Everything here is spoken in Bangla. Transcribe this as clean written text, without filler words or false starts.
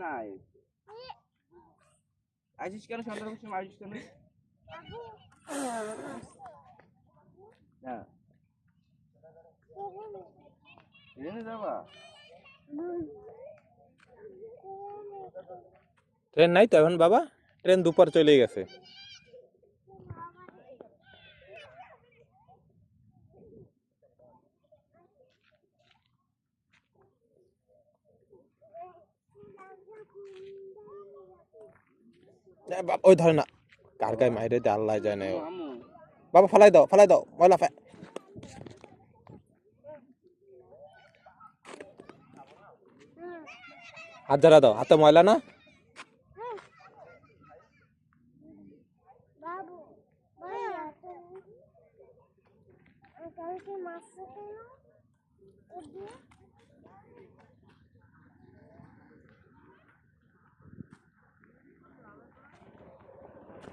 নাই আসিস কেন সন্ধ্যার সময় আসিস কেন হ্যাঁ ট্রেনে যাবা ট্রেন নাই তো এখন বাবা, ট্রেন দুপুর চলে গেছে। ওই ধরে না, কার গায়ে মাইরে দে আল্লাহ জানে। বাবা ফালাই দাও ময়লা হাত ঝাড়া দাও, হাতে ময়লা না।